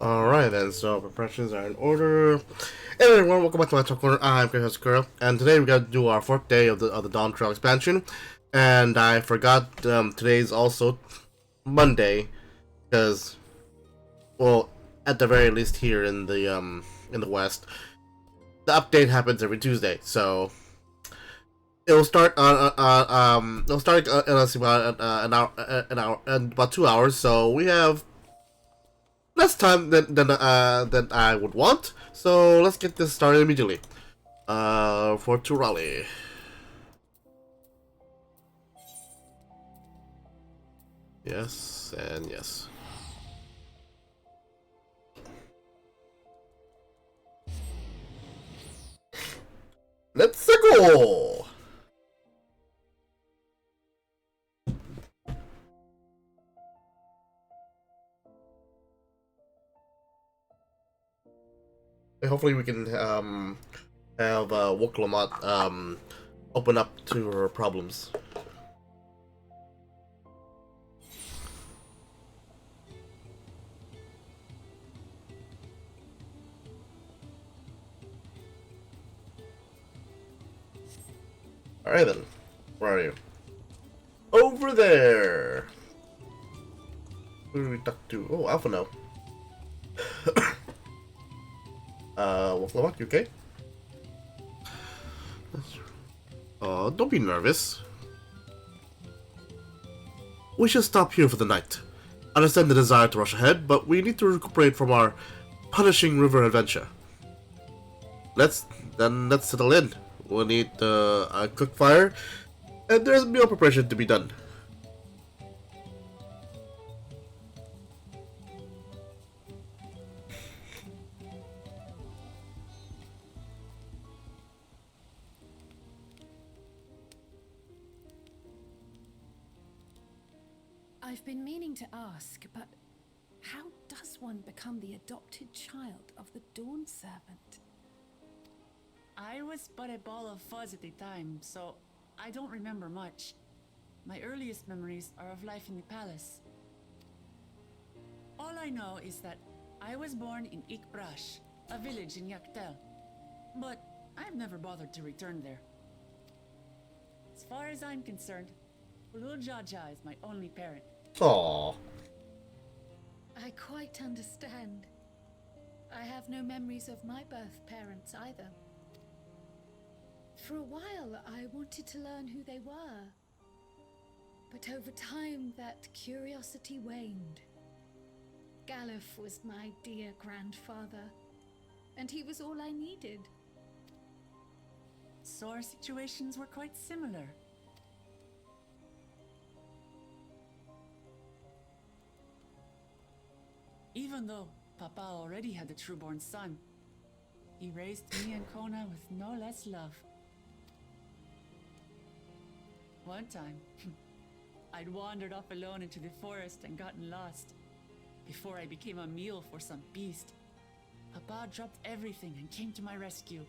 Alright then, so preparations are in order. Hey everyone, welcome back to my Talk Corner. I'm Kura, and today we got to do our 4th day of the Dawntrail expansion. And I forgot today's also Monday, because, well, at the very least here in the West, the update happens every Tuesday. So it'll start it'll start in about 2 hours. So we have less time than I would want, so let's get this started immediately. For Turali. Yes, and yes. Let's go! Hopefully we can have Woklamat open up to her problems. Alright then. Where are you? Over there! Who do we talk to? Oh, Alpha now. Woklamat, you okay? Don't be nervous. We should stop here for the night. I understand the desire to rush ahead, but we need to recuperate from our punishing river adventure. Let's settle in. We'll need a cook fire, and there's meal preparation to be done. I've been meaning to ask, but how does one become the adopted child of the Dawn Servant? I was but a ball of fuzz at the time, so I don't remember much. My earliest memories are of life in the palace. All I know is that I was born in Ikbrash, a village in Yaktel, but I've never bothered to return there. As far as I'm concerned, Ulul Jaja is my only parent. Aww. I quite understand. I have no memories of my birth parents either. For a while, I wanted to learn who they were. But over time, that curiosity waned. Galuf was my dear grandfather, and he was all I needed. So our situations were quite similar. Even though Papa already had a trueborn son, he raised me and Kona with no less love. One time, I'd wandered off alone into the forest and gotten lost. Before I became a meal for some beast, Papa dropped everything and came to my rescue.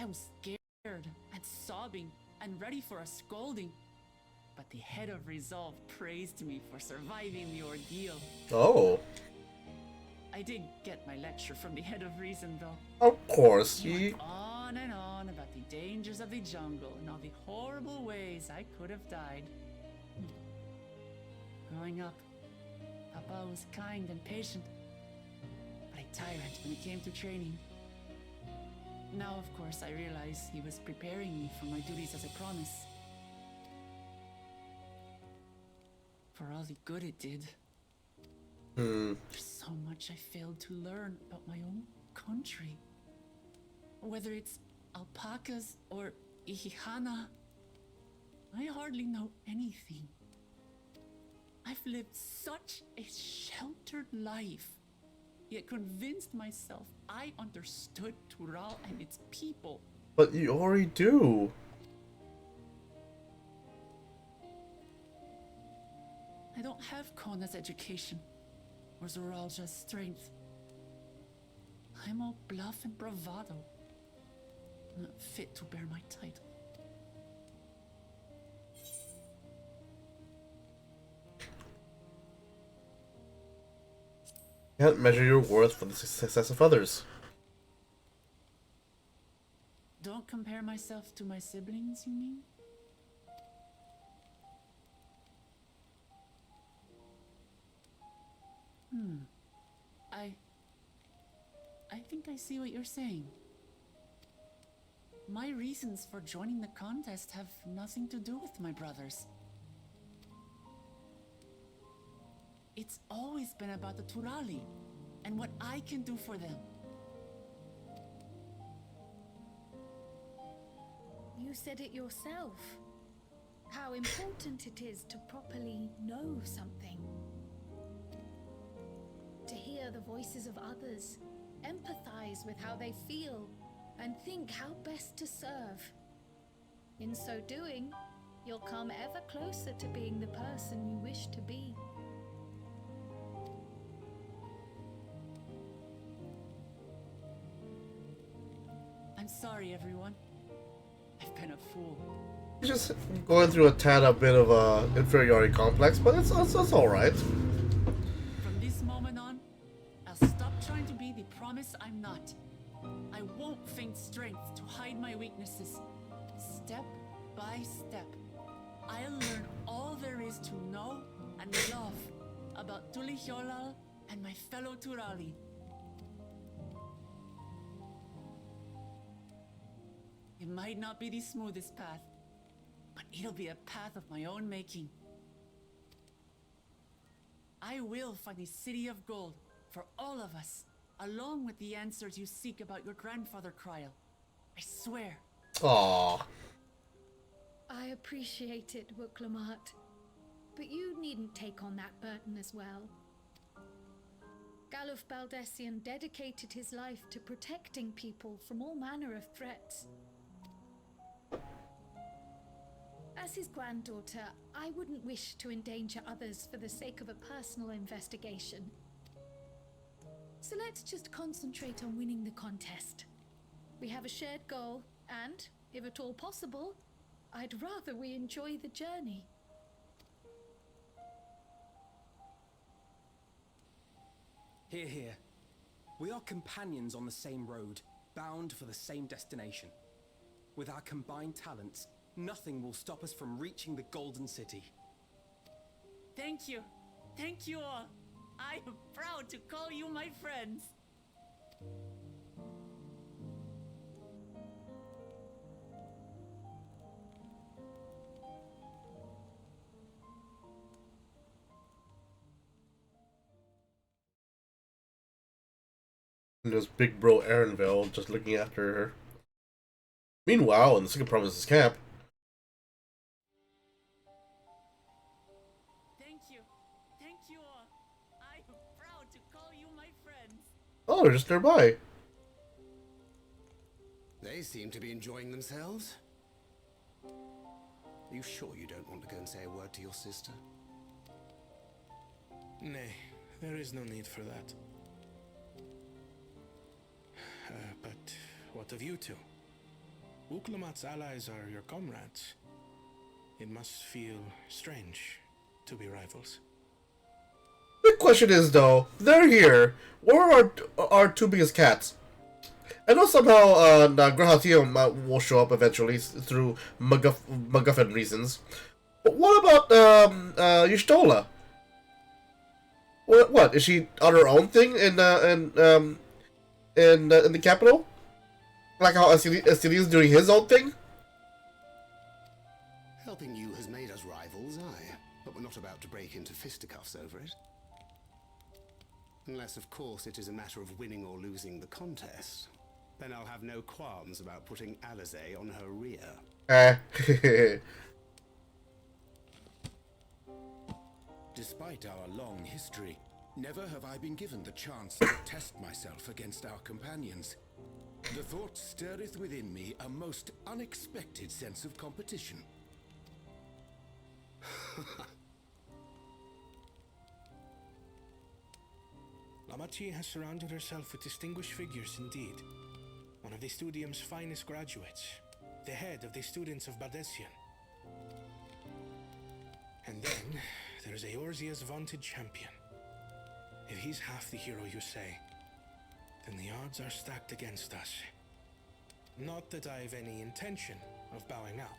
I was scared and sobbing and ready for a scolding, but the head of resolve praised me for surviving the ordeal. Oh. I did get my lecture from the head of reason, though. Of course, He went on and on about the dangers of the jungle and all the horrible ways I could have died. Growing up, Papa was kind and patient, but a tyrant when it came to training. Now, of course, I realize he was preparing me for my duties as a promise. For all the good it did. There's so much I failed to learn about my own country. Whether it's alpacas or Ihihana, I hardly know anything. I've lived such a sheltered life, yet convinced myself I understood Tural and its people. but you already do. I don't have Kona's education, or Zoralja's strength. I'm all bluff and bravado, not fit to bear my title. You can't measure your worth for the success of others. Don't compare myself to my siblings, you mean? I think I see what you're saying. My reasons for joining the contest have nothing to do with my brothers. It's always been about the Turali and what I can do for them. You said it yourself. How important it is to properly know something. To hear the voices of others, empathize with how they feel, and think how best to serve. In so doing, you'll come ever closer to being the person you wish to be. I'm sorry, everyone. I've been a fool. You're just going through a bit of a inferiority complex, but it's alright. From this moment on, I'll stop trying to be the promise I'm not. I won't feign strength to hide my weaknesses. Step by step, I'll learn all there is to know and love about Tulihyolal and my fellow Turali. It might not be the smoothest path, but it'll be a path of my own making. I will find the city of gold for all of us, along with the answers you seek about your grandfather, Kryl. I swear. Aww. I appreciate it, Wuklamart, but you needn't take on that burden as well. Galuf Baldessian dedicated his life to protecting people from all manner of threats. As his granddaughter, I wouldn't wish to endanger others for the sake of a personal investigation. So let's just concentrate on winning the contest. We have a shared goal, and, if at all possible, I'd rather we enjoy the journey. Hear, hear. We are companions on the same road, bound for the same destination. With our combined talents, nothing will stop us from reaching the Golden City. Thank you. Thank you all. I am proud to call you my friends. And there's Big Bro Aaronville just looking after her. Meanwhile, in the second province's camp. Thank you. Thank you all. I am proud to call you my friends. Oh, they're just nearby. They seem to be enjoying themselves. Are you sure you don't want to go and say a word to your sister? Nay, there is no need for that. But what of you two? Uklamat's allies are your comrades. It must feel strange to be rivals. The question is, though, they're here. Where are our two biggest cats? I know somehow Grahatium will show up eventually through MacGuffin reasons. But what about Y'shtola? What is she on her own thing in the capital? Like how Asilius doing his own thing? Helping you has made us rivals, aye. But we're not about to break into fisticuffs over it. Unless, of course, it is a matter of winning or losing the contest. Then I'll have no qualms about putting Alizé on her rear. Despite our long history, never have I been given the chance to test myself against our companions. The thought stirreth within me a most unexpected sense of competition. Lamachi has surrounded herself with distinguished figures indeed. One of the Studium's finest graduates, the head of the students of Bardessian. And then there's Eorzea's vaunted champion. If he's half the hero you say, then the odds are stacked against us. Not that I've any intention of bowing out.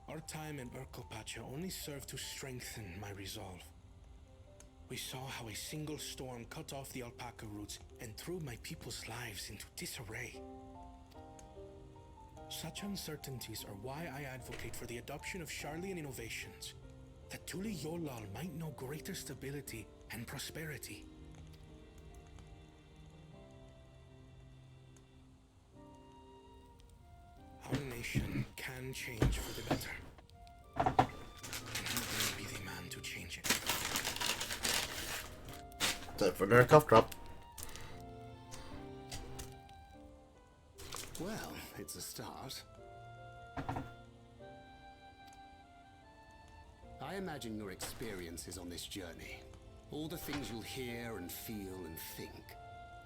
Our time in Urkelpacha only served to strengthen my resolve. We saw how a single storm cut off the alpaca roots and threw my people's lives into disarray. Such uncertainties are why I advocate for the adoption of Sharlayan innovations, that Tuli Yolal might know greater stability and prosperity. Our nation can change for the better. And he may be the man to change it. Time for another cough drop. Well, it's a start. I imagine your experiences on this journey, all the things you'll hear and feel and think,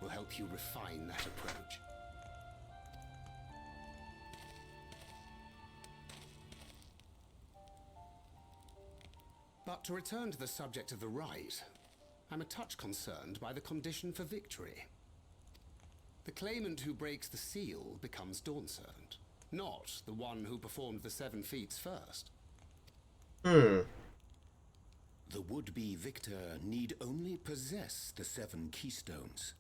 will help you refine that approach. But to return to the subject of the rite, I'm a touch concerned by the condition for victory. The claimant who breaks the seal becomes Dawnservant, not the one who performed the 7 feats first. The would-be victor need only possess the 7 keystones.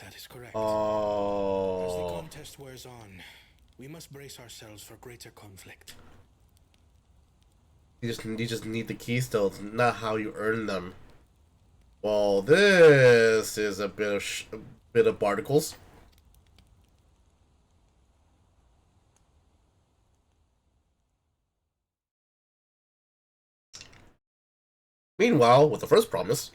That is correct. As the Oh. contest wears on, we must brace ourselves for greater conflict. You just need the keystones, not how you earn them. Well, this is a bit of barnacles. Meanwhile, with the first promise,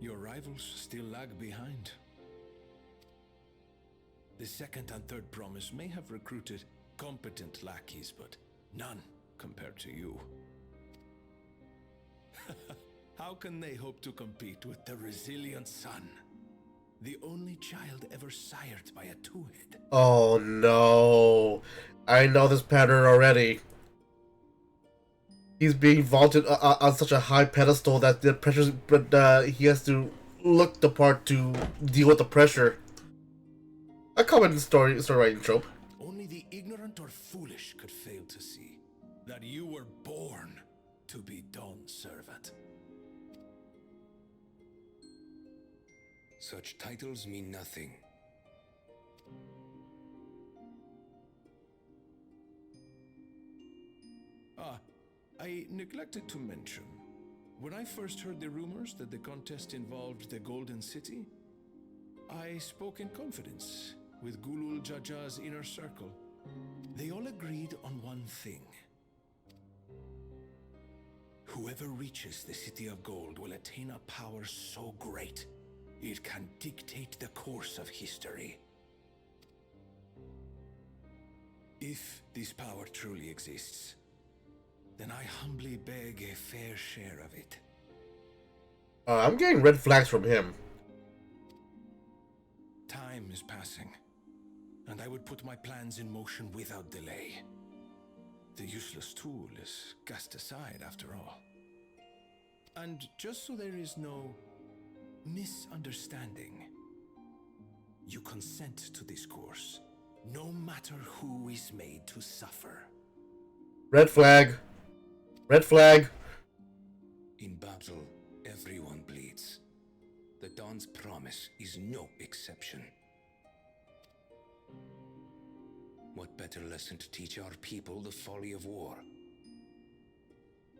Your rivals still lag behind. The second and third promise may have recruited competent lackeys, but none compared to you. How can they hope to compete with the resilient sun? The only child ever sired by a two-head. Oh no. I know this pattern already. He's being vaulted on such a high pedestal that the pressure, but he has to look the part to deal with the pressure. A common story writing trope. Only the ignorant or foolish could fail to see that you were born to be Dawn's servant. Such titles mean nothing. I neglected to mention, when I first heard the rumors that the contest involved the Golden City, I spoke in confidence with Gulul Jaja's inner circle. They all agreed on one thing. Whoever reaches the City of Gold will attain a power so great, it can dictate the course of history. If this power truly exists, then I humbly beg a fair share of it. I'm getting red flags from him. Time is passing, and I would put my plans in motion without delay. The useless tool is cast aside after all. And just so there is no misunderstanding, you consent to this course, no matter who is made to suffer. Red flag. Red flag. In battle, everyone bleeds. The Dawn's promise is no exception. What better lesson to teach our people the folly of war?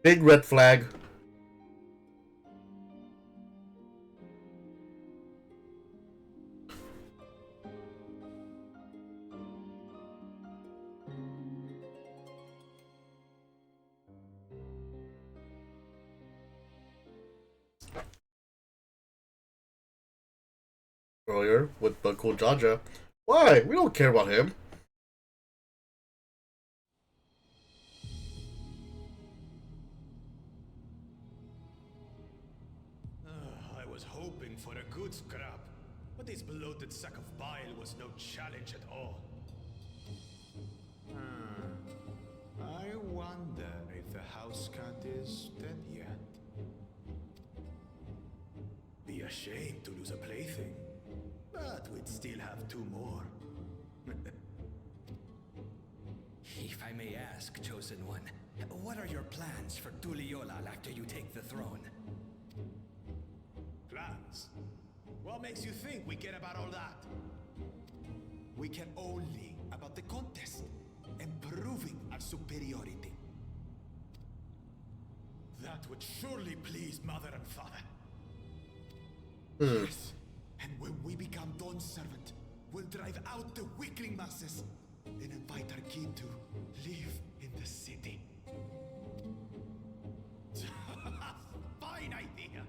Big red flag. Earlier with Bunko Jaja. Why? We don't care about him. I was hoping for a good scrap, but this bloated sack of bile was no challenge at all. I wonder if the house cat is dead yet. Be ashamed to lose a plaything, but we'd still have two more. If I may ask, Chosen One, what are your plans for Tuliolal after you take the throne? Plans? What makes you think we care about all that? We care only about the contest and proving our superiority. That would surely please Mother and Father. Yes, and when we become Dawn's servant, we'll drive out the weakling masses and invite our kin to live in the city. Fine idea!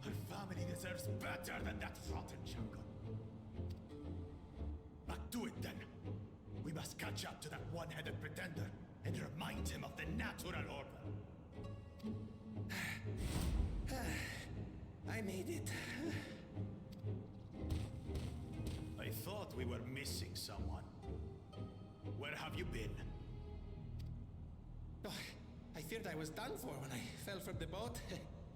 Our family deserves better than that rotten jungle. But do it then. We must catch up to that one-headed pretender and remind him of the natural order. I made it. I thought we were missing someone. Where have you been? Oh, I feared I was done for when I fell from the boat.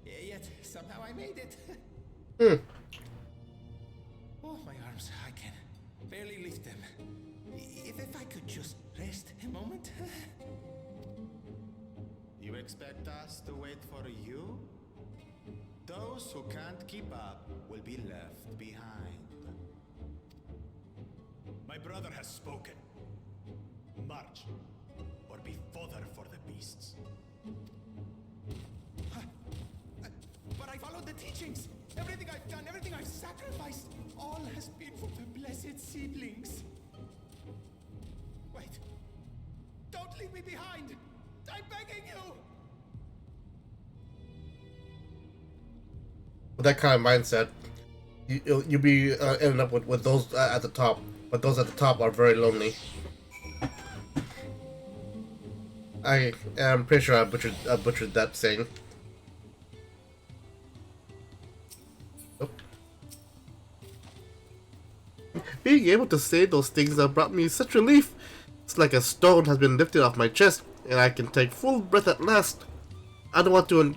Yet somehow I made it. Oh, my arms, I can barely lift them. If I could just rest a moment. You expect us to wait for you? Those who can't keep up will be left behind. My brother has spoken. March, or be fodder for the beasts. But I followed the teachings. Everything I've done, everything I've sacrificed, all has been for the blessed seedlings. Wait. Don't leave me behind. I'm begging you. With that kind of mindset, you'll be ending up with those at the top, but those at the top are very lonely. I am pretty sure I butchered that saying. Being able to say those things that brought me such relief. It's like a stone has been lifted off my chest, and I can take full breath at last. I don't want to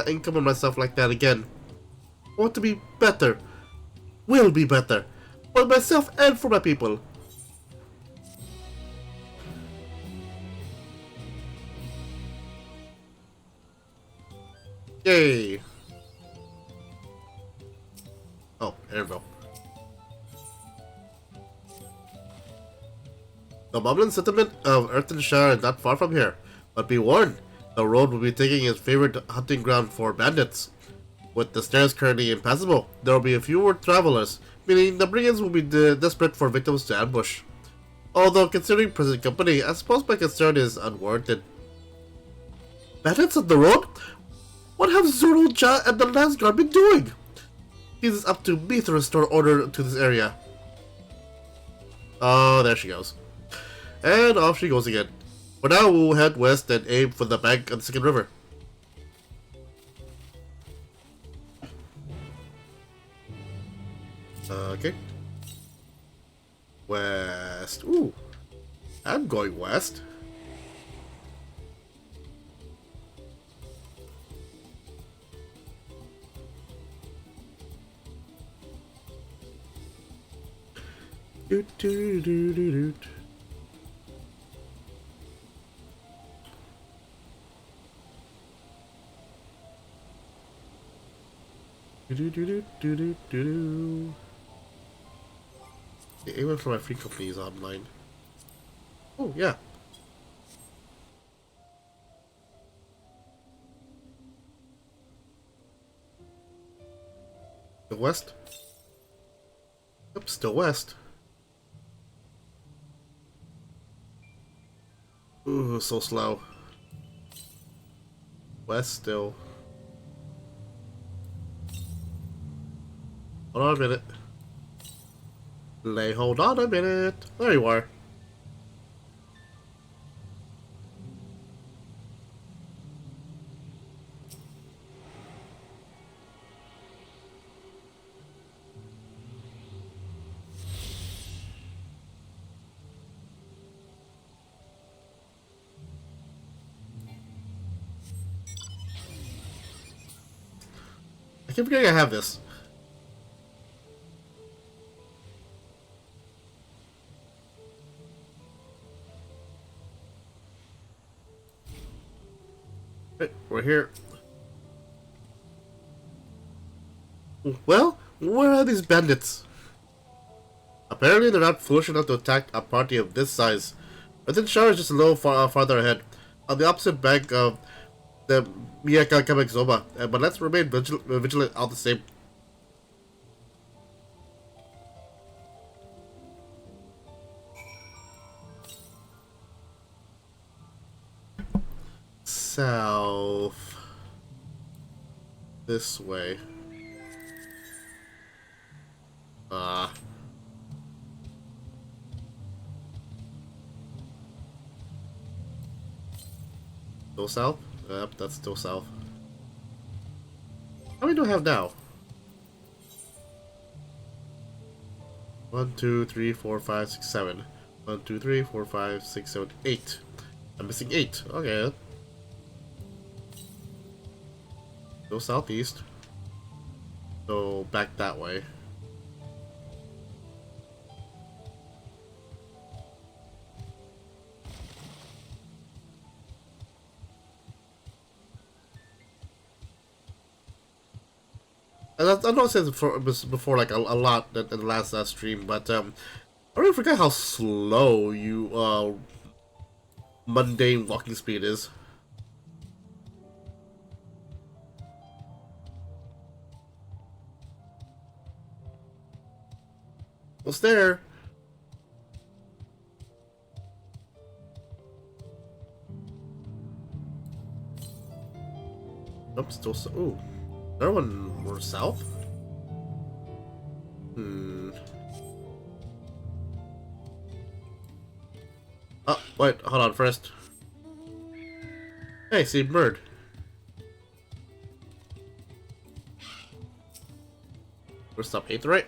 encumber myself like that again. I want to be better. Will be better. For myself and for my people. Yay! Oh, there we go. The Moblin settlement of Earthenshire is not far from here, but be warned, the road will be taking its favorite hunting ground for bandits. With the stairs currently impassable, there will be fewer travelers, meaning the brigands will be desperate for victims to ambush. Although, considering present company, I suppose my concern is unwarranted. Bandits on the road? What have Zoro-ja and the Lance Guard been doing? It is up to me to restore order to this area. Oh, there she goes. And off she goes again. For now, we'll head west and aim for the bank of the second river. Okay. West. Ooh. I'm going west. Doot doot doot doot doot. Do do do do do do do. Even for my free company is online. Oh yeah. The west. Yep, still west. Ooh, so slow. West still. Hold on a minute. Hold on a minute. There you are. I keep forgetting I have this. Hey, we're here. Well, where are these bandits? Apparently they're not foolish enough to attack a party of this size. Earthenshire is just a little farther ahead, on the opposite bank of the Miyakakamekzoba, but let's remain vigilant all the same. South. This way. Still south? Yep, that's still south. How many do I have now? 1, 2, 3, 4, 5, 6, 7. 1, 2, 3, 4, 5, 6, 7, 8. I'm missing 8. Okay. Go southeast. Go back that way. I know I said before like a lot in the last stream, but I really forgot how slow you mundane walking speed is. What's there? Nope, still so. Ooh. Another one more south? Oh, wait, hold on first. Hey, see bird. We're stop 8th, right?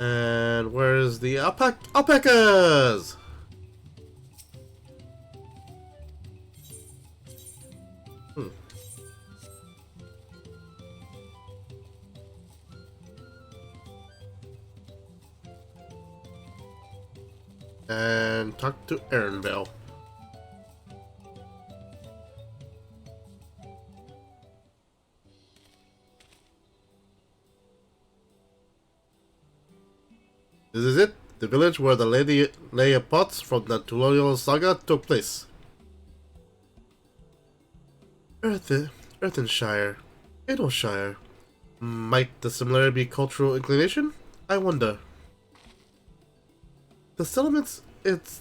And where's the alpacas? And talk to Aaronville. This is it, the village where the Lady Leia Potts from the Tulonial Saga took place. Earthenshire. Adelshire. Might the similarity be cultural inclination? I wonder. The settlements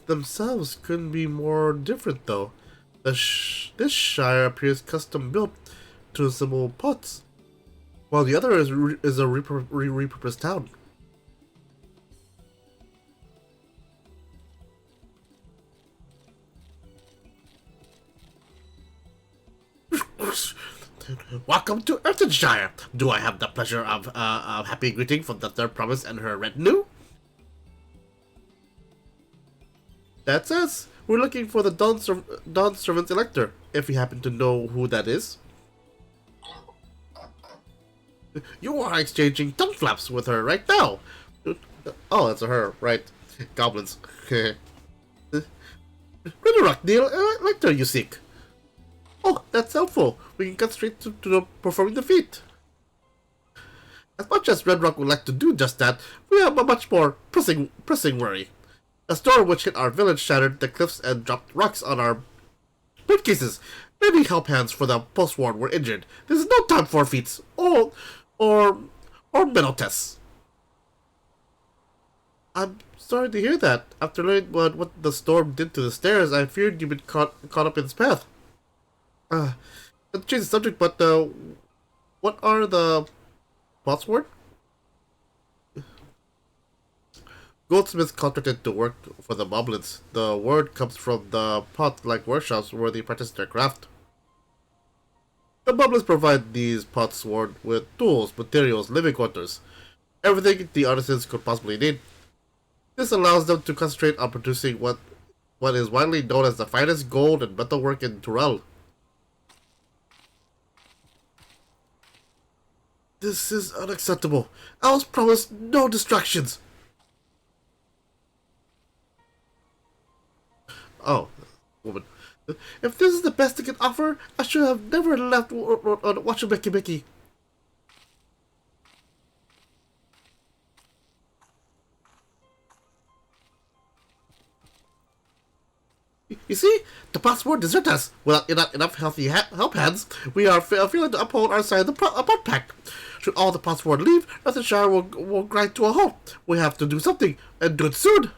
themselves couldn't be more different, though. This shire appears custom built to resemble Potts, while the other is a repurposed town. Welcome to Earthenshire. Do I have the pleasure of a happy greeting from the Third Promise and her retinue? That's us. We're looking for the Dawn Servant's Elector, if you happen to know who that is. You are exchanging tongue flaps with her right now. Oh, that's her, right. Goblins. Redirect the Elector you seek. Oh, that's helpful. We can cut straight to the performing the feat. As much as Red Rock would like to do just that, we have a much more pressing worry. A storm which hit our village shattered the cliffs and dropped rocks on our bootcases. Many help hands for the post-war were injured. This is no time for feats or mental tests. I'm sorry to hear that. After learning what the storm did to the stairs, I feared you'd been caught up in its path. Let's change the subject, but what are the Potsword? Goldsmiths contracted to work for the Moblins. The word comes from the pot-like workshops where they practice their craft. The Moblins provide these Potsword with tools, materials, living quarters, everything the artisans could possibly need. This allows them to concentrate on producing what is widely known as the finest gold and metalwork in Turel. This is unacceptable. I was promised no distractions. Oh, woman. If this is the best I can offer, I should have never left watching Mickey. You see, the password desert us. Without enough healthy help hands, we are failing to uphold our side of the pot pact. Should all the password leave, Earthenshire will grind to a halt. We have to do something, and do it soon.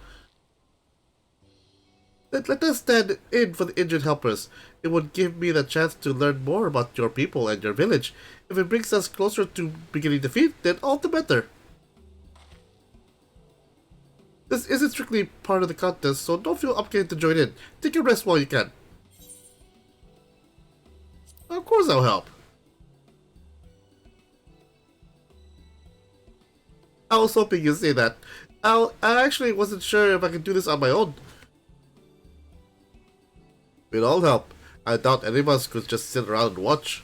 Let us stand in for the injured helpers. It would give me the chance to learn more about your people and your village. If it brings us closer to beginning the feat, then all the better. This isn't strictly part of the contest, so don't feel obligated to join in. Take a rest while you can. Of course I'll help. I was hoping you'd say that. I actually wasn't sure if I could do this on my own. We'd all help. I doubt any of us could just sit around and watch.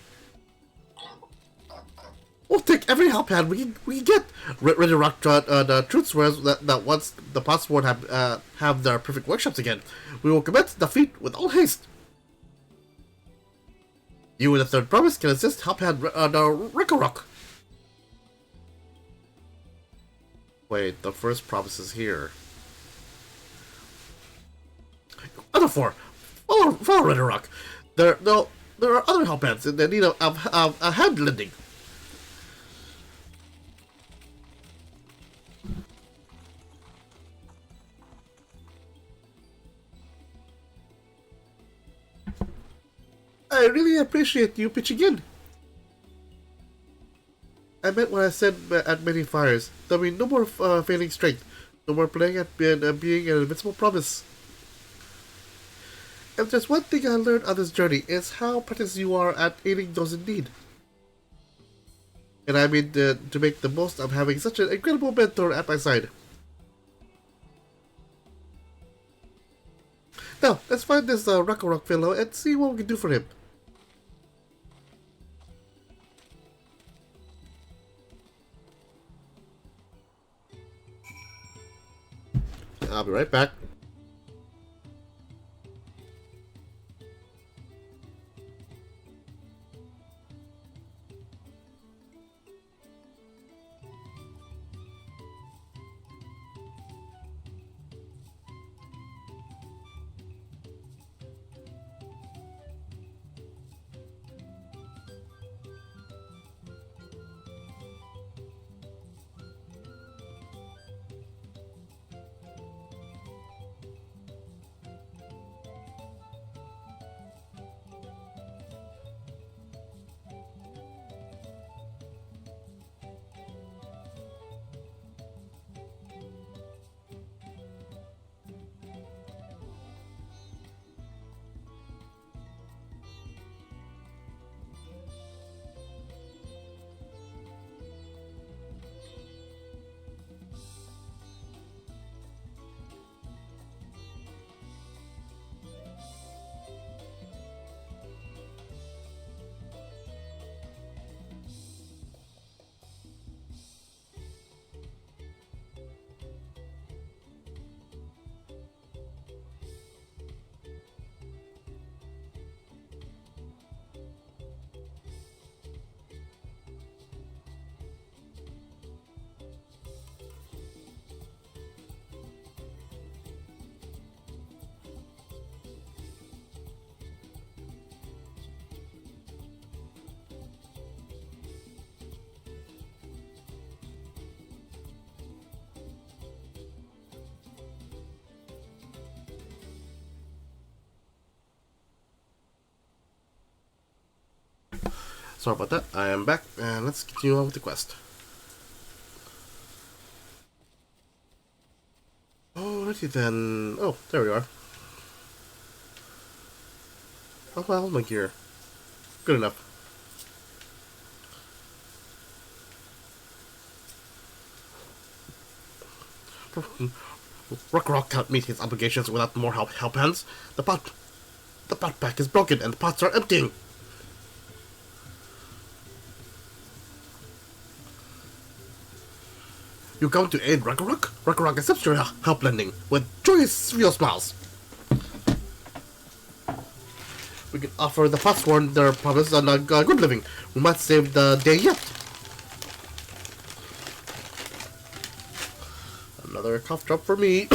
We'll take every help hand we can get. Ready Rock the truth swears that once the Potsword have their perfect workshops again, we will commence the feat with all haste. You and the Third Promise can assist help hand the Rock. Wait, the first promise is here. Other four, follow Red Rock. There are other help hands in need of hand lending. I really appreciate you pitching in. I meant what I said at many fires. There'll be no more failing strength. No more playing at being an invincible promise. If there's one thing I learned on this journey, it's how practiced you are at aiding those in need. And I mean to make the most of having such an incredible mentor at my side. Now, let's find this Rock fellow and see what we can do for him. I'll be right back. Sorry about that. I am back, and let's continue on with the quest. Alrighty then. Oh, there we are. Oh well, my gear. Good enough. Rock can't meet his obligations without more help hands. The pot pack is broken and the pots are emptying. You come to aid Rock? Rock accepts your help lending with joyous real smiles. We can offer the Potsworn their promise on a good living. We might save the day yet. Another cough drop for me.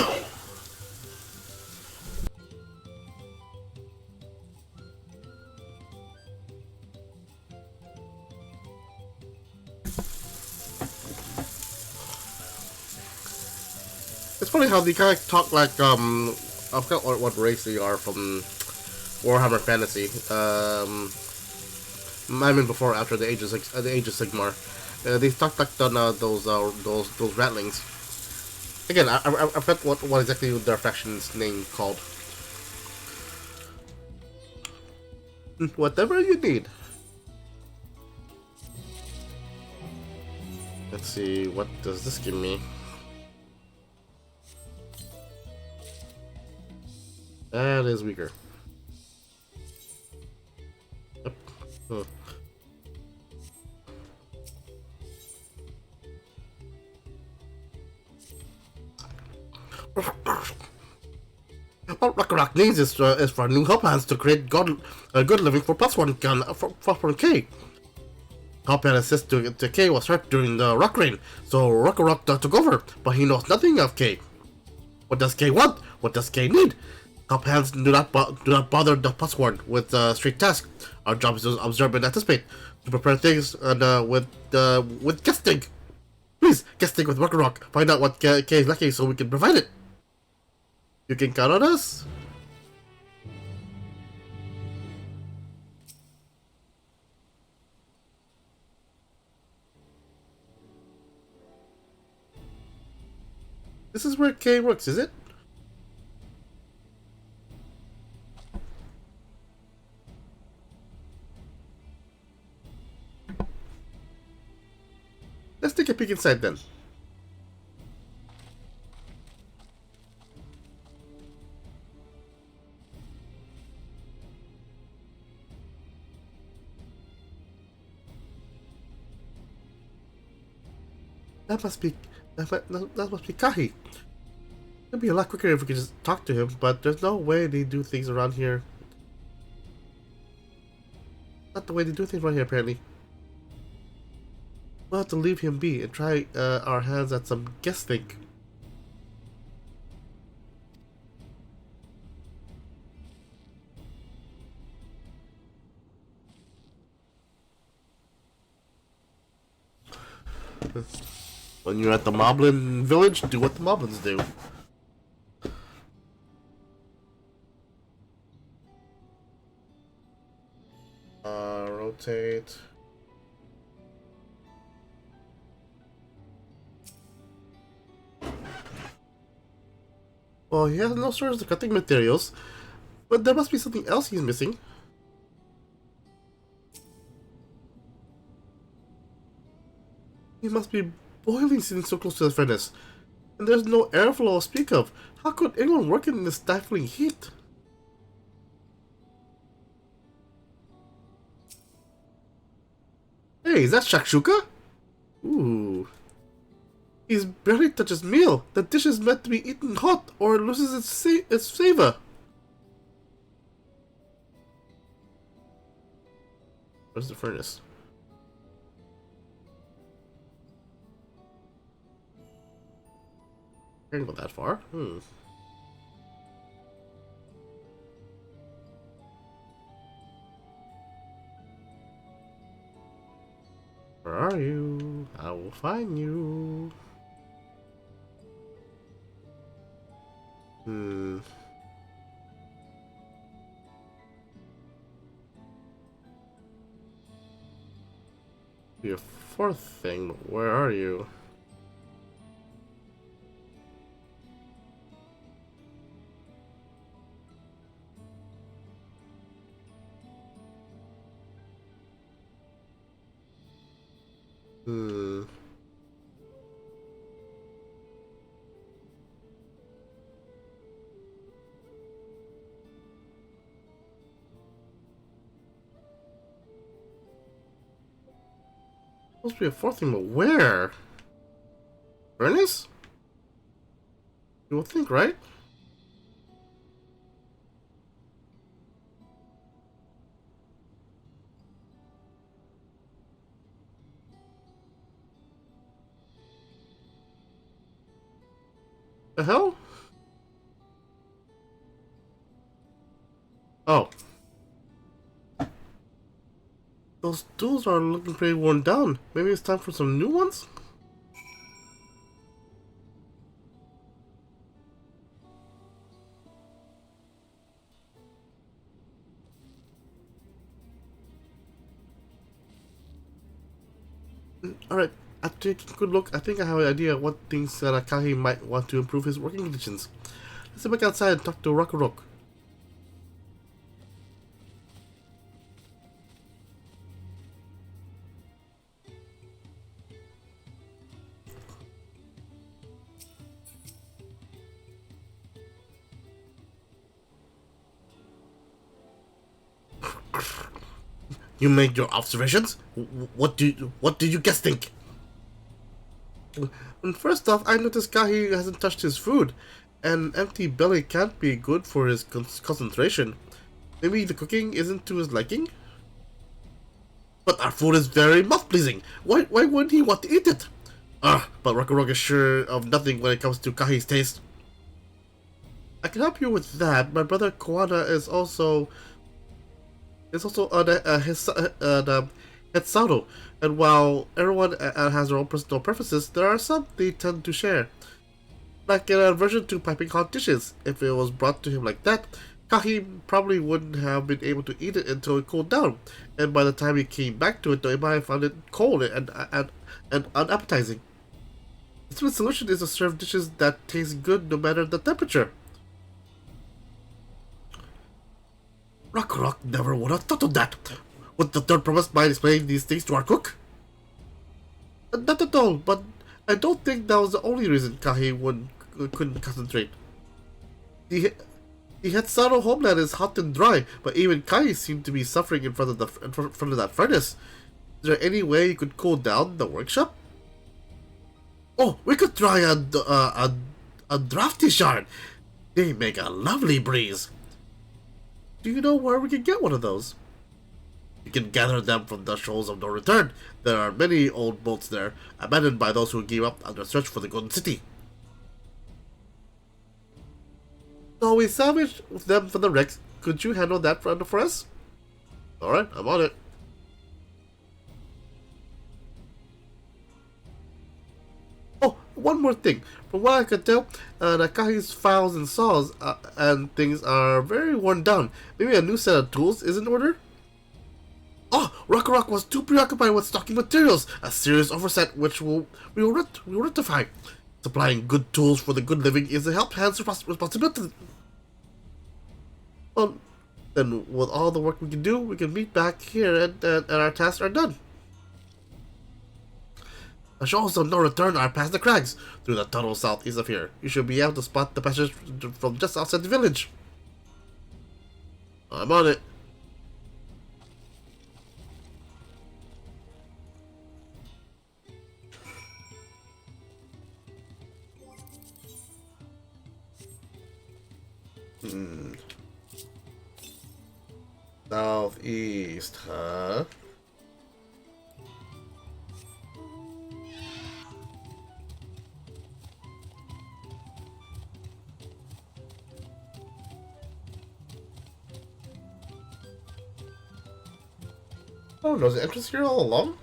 It's funny how they kind of talk like I forgot what race they are from Warhammer Fantasy. I mean before or after the Age of Sigmar. They talk like those ratlings. Again, I forgot what exactly their faction's name called. Whatever you need. Let's see, what does this give me? That is weaker. Yep. Huh. What Rock needs is for new help hands to create a good living for +1K. Help hand assist to K was hurt during the Rock Reign, so Rock took over, but he knows nothing of K. What does K want? What does K need? Help hands do not bother the +1 with street tasks. Our job is to observe and anticipate, to prepare things with guesting. Please, guesting with Rock. Find out what K is lacking so we can provide it. You can count on us. This is where K works, is it? Let's take a peek inside then. That must be that must be Kahi. It'd be a lot quicker if we could just talk to him, but there's no way they do things around here. Not the way they do things around here, apparently. We'll have to leave him be and try our hands at some guessing. When you're at the Moblin village, do what the Moblins do. Rotate. Well, he has no source of cutting materials, but there must be something else he's missing. He must be boiling sitting so close to the furnace, and there's no airflow to speak of. How could anyone work in this stifling heat? Hey, is that shakshuka? Ooh. He's barely touched his meal. The dish is meant to be eaten hot or it loses its savor. Where's the furnace? Can't go that far. Where are you? I will find you. Your fourth thing, where are you? Supposed to be a fourth thing, but where? Furnace? You would think, right? The hell? Oh. Those tools are looking pretty worn down. Maybe it's time for some new ones? Alright, after taking a good look, I think I have an idea of what things that Akahi might want to improve his working conditions. Let's go back outside and talk to Rokurok. You made your observations? What did you guys think? First off, I noticed Kahi hasn't touched his food. An empty belly can't be good for his concentration. Maybe the cooking isn't to his liking? But our food is very mouth-pleasing. Why wouldn't he want to eat it? But Rokurok is sure of nothing when it comes to Kahi's taste. I can help you with that. My brother Koana is also the Hetsato, and while everyone has their own personal preferences, there are some they tend to share. Like an aversion to piping hot dishes. If it was brought to him like that, Kahi probably wouldn't have been able to eat it until it cooled down, and by the time he came back to it, he might have found it cold and unappetizing. The sweet solution is to serve dishes that taste good no matter the temperature. Rokurok never would have thought of that. Would the third promise mind explaining these things to our cook? Not at all, but I don't think that was the only reason couldn't concentrate. The Hetsaro homeland is hot and dry, but even Kai seemed to be suffering in front of that furnace. Is there any way you could cool down the workshop? Oh, we could try a drafty shard. They make a lovely breeze. Do you know where we can get one of those? You can gather them from the shoals of no return. There are many old boats there, abandoned by those who gave up on their search for the Golden City. So we salvaged them from the wrecks. Could you handle that for us? Alright, I'm on it. Oh, one more thing. From what I could tell, Nakahi's files and saws and things are very worn down. Maybe a new set of tools is in order? Oh, Rock was too preoccupied with stocking materials, a serious oversight which we will rectify. Supplying good tools for the good living is a help hand's responsibility. Well, then with all the work we can do, we can meet back here and our tasks are done. The shoals of no return are past the crags, through the tunnel southeast of here. You should be able to spot the passage from just outside the village. I'm on it. Southeast, huh? Oh, there's an entrance here all along?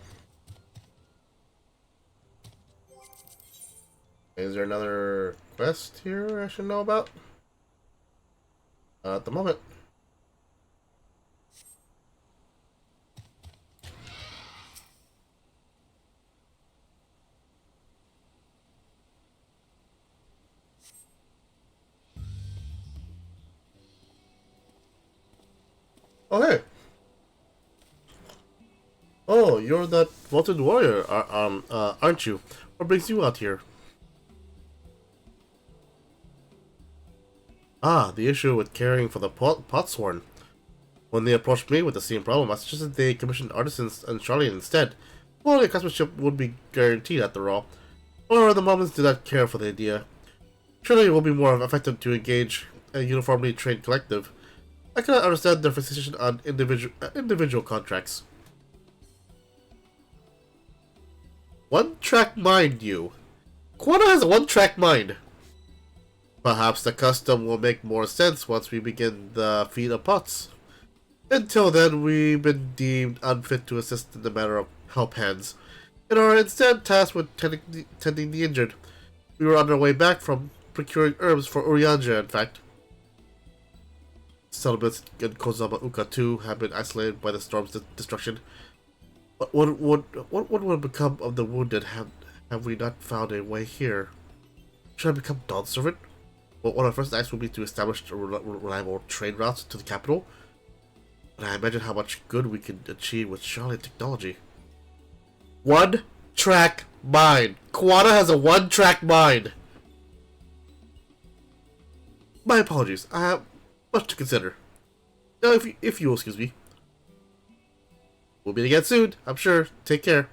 Is there another quest here I should know about? At the moment. Oh, hey. Oh, you're that vaulted warrior, aren't you? What brings you out here? Ah, the issue with caring for the potsworn. When they approached me with the same problem, I suggested they commissioned artisans and Charlotte instead. Well, the craftsmanship would be guaranteed after all. However, the Mormons do not care for the idea. Surely it will be more effective to engage a uniformly trained collective. I cannot understand their fixation on individual contracts. One-track mind, you. Quana has a one-track mind. Perhaps the custom will make more sense once we begin the feat of pots. Until then, we've been deemed unfit to assist in the matter of help hands, and are instead tasked with tending the injured. We were on our way back from procuring herbs for Urianja, in fact. Settlements in Kozama Uka too have been isolated by the storm's destruction. But what would become of the wounded have we not found a way here? Should I become Dawn Servant? Well, one of our first acts will be to establish reliable trade routes to the capital. And I imagine how much good we can achieve with Charlotte technology. One-track mind. Quana has a one-track mind. My apologies. I have much to consider. Now, if you will excuse me. We'll meet again soon, I'm sure. Take care.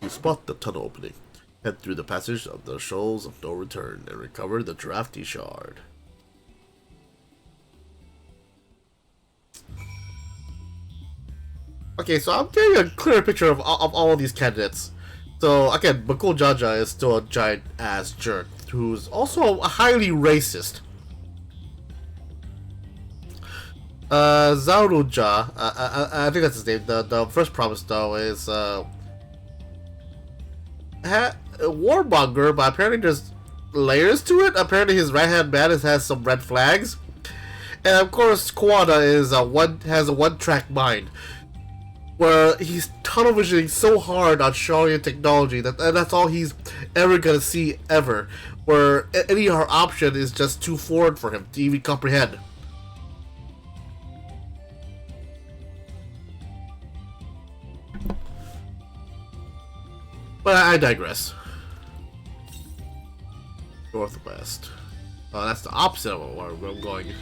You spot the tunnel opening. Head through the passage of the shoals of no return and recover the drafty shard. Okay, so I'm getting a clearer picture of all of these candidates. So again, Bakul Jaja is still a giant ass jerk who's also highly racist. Zaruja, I think that's his name. The first promise though is Warmonger, but apparently there's layers to it. Apparently his right hand man has some red flags, and of course Quana is has a one-track mind. where he's tunnel visioning so hard on Sharia technology and that's all he's ever gonna see ever. Where any other option is just too foreign for him to even comprehend. But I digress. Northwest. Oh, that's the opposite of where I'm going.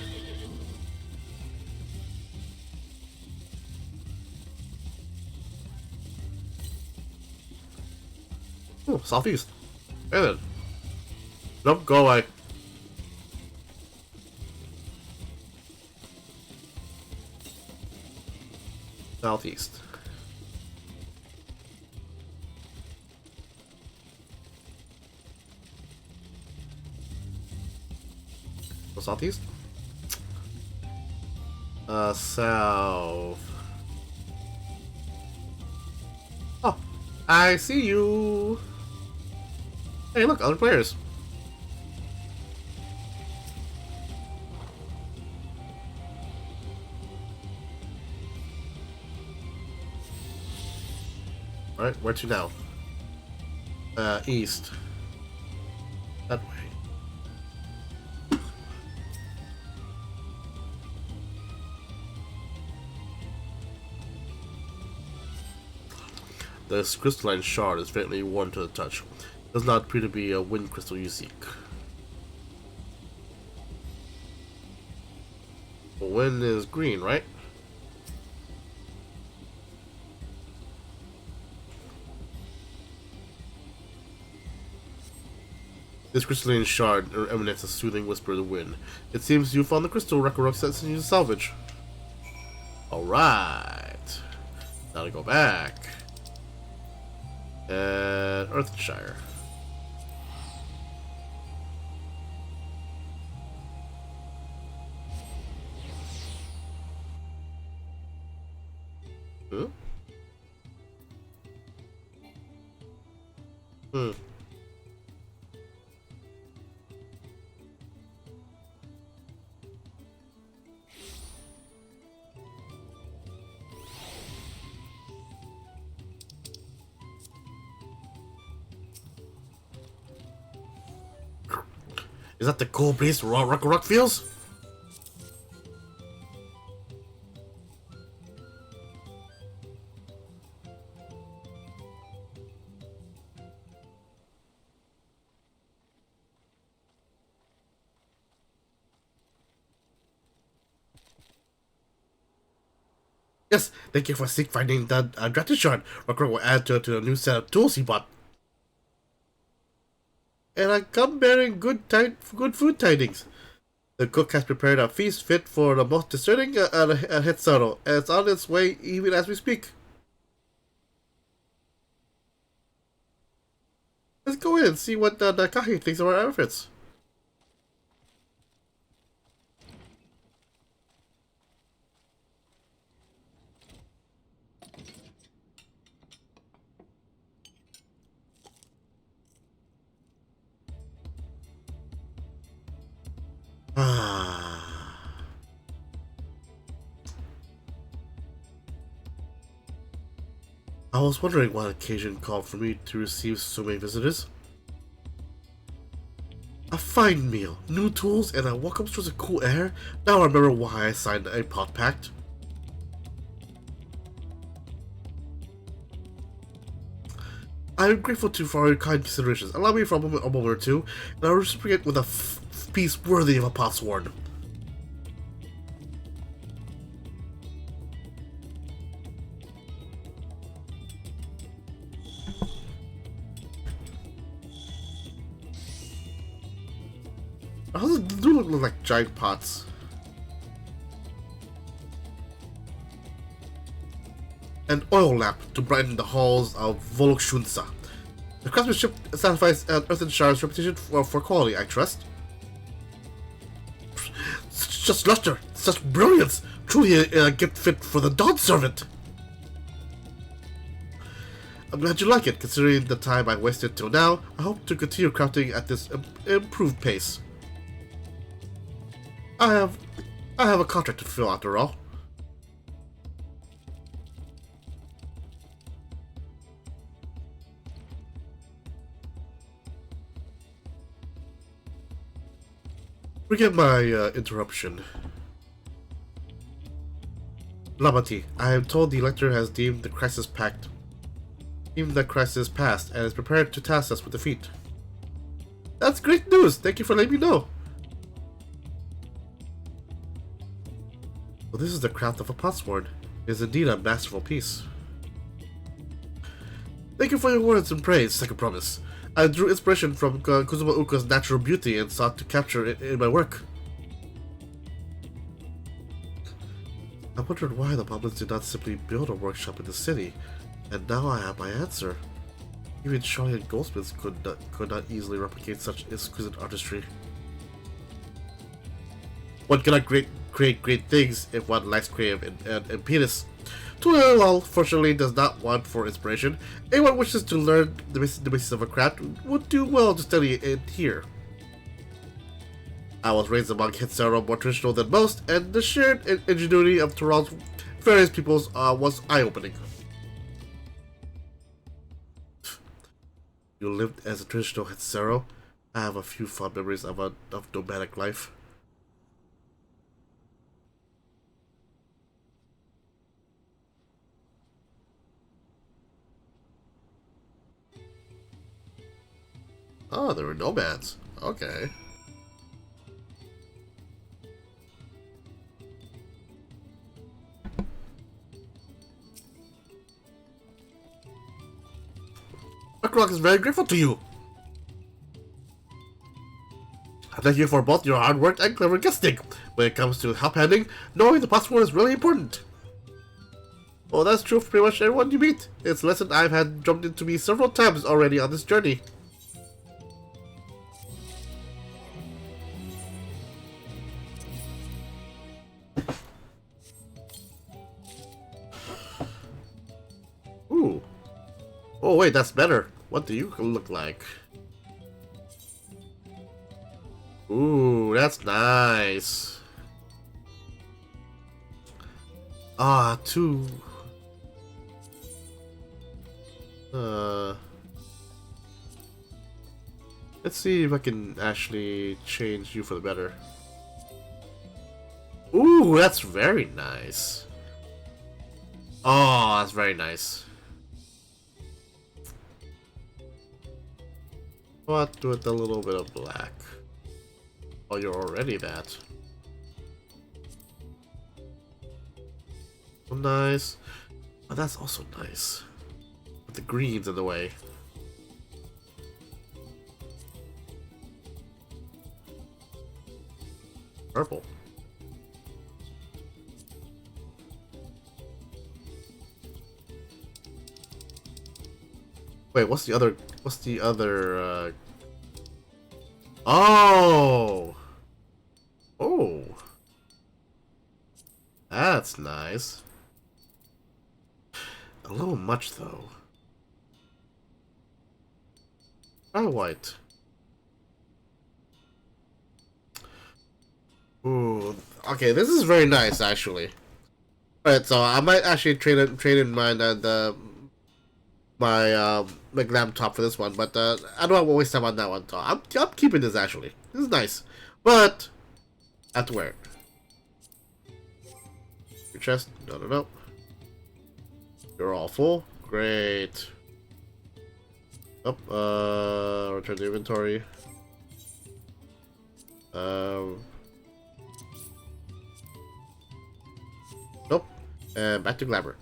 Oh, southeast. Hey then. Nope, go away. Southeast. Go southeast? South. Oh, I see you. Hey, look, other players. Alright, where to now? East. That way. This crystalline shard is faintly worn to the touch. Does not appear to be a wind crystal you seek. The wind is green, right? This crystalline shard emanates a soothing whisper of the wind. It seems you found the crystal Rekorok sent you to salvage. Alright. Now to go back. And Earthshire. Huh? Is that the cold breeze Rekorok feels? Yes, thank you for finding the Drafted Shard. Rekorok will add to the new set of tools he bought. And I come bearing good food tidings. The cook has prepared a feast fit for the most discerning and Hitsaro, and it's on its way even as we speak. Let's go in and see what Nakahi thinks of our outfits. I was wondering what occasion called for me to receive so many visitors. A fine meal, new tools, and a welcome to the cool air. Now I remember why I signed a pot pact. I am grateful to for your kind considerations. Allow me for a moment or two, and I will reciprocate with a piece worthy of a potsworn. Those do look like giant pots. An oil lamp to brighten the halls of Volokshunsa. The craftsmanship satisfies Earthenshire's reputation for quality, I trust. Such luster, such brilliance, truly a gift fit for the Dawn Servant. I'm glad you like it, considering the time I wasted till now. I hope to continue crafting at this improved pace. I have a contract to fulfill after all. Forgive my interruption. Lamati, I am told the Elector has deemed the crisis past and is prepared to task us with defeat. That's great news! Thank you for letting me know! Well, this is the craft of a potsword. It is indeed a masterful piece. Thank you for your words and praise, second promise. I drew inspiration from Kuzuma Uka's natural beauty and sought to capture it in my work. I wondered why the Moblins did not simply build a workshop in the city, and now I have my answer. Even Shaolin goldsmiths could not easily replicate such exquisite artistry. One cannot create great things if one lacks creative impetus. Tuel, fortunately, does not want for inspiration. Anyone wishes to learn the basics of a craft would do well to study it here. I was raised among Hitsaro, more traditional than most, and the shared ingenuity of Tural's various peoples was eye-opening. You lived as a traditional Hitsaro. I have a few fond memories of nomadic life. Oh, there were nomads. Okay. Rock is very grateful to you. Thank you for both your hard work and clever guessing. When it comes to help handing, knowing the password is really important. Well, that's true for pretty much everyone you meet. It's a lesson I've had drummed into me several times already on this journey. Ooh. Oh wait, that's better. What do you look like? Ooh, that's nice. Ah, two. Let's see if I can actually change you for the better. Ooh, that's very nice. Oh, that's very nice. What with a little bit of black? Oh, you're already that. Oh, nice. Oh, that's also nice. With the greens in the way. Purple. Wait, what's the other? What's the other? Oh, oh, that's nice. A little much though. Try white. Ooh, okay, this is very nice actually. Alright, so I might actually trade in mind my glam top for this one, but I don't want to waste time on that one. So I'm keeping this actually. This is nice, but I have to wear it. Your chest? No. You're all full. Great. Oh, return to inventory. Nope. And back to glamour.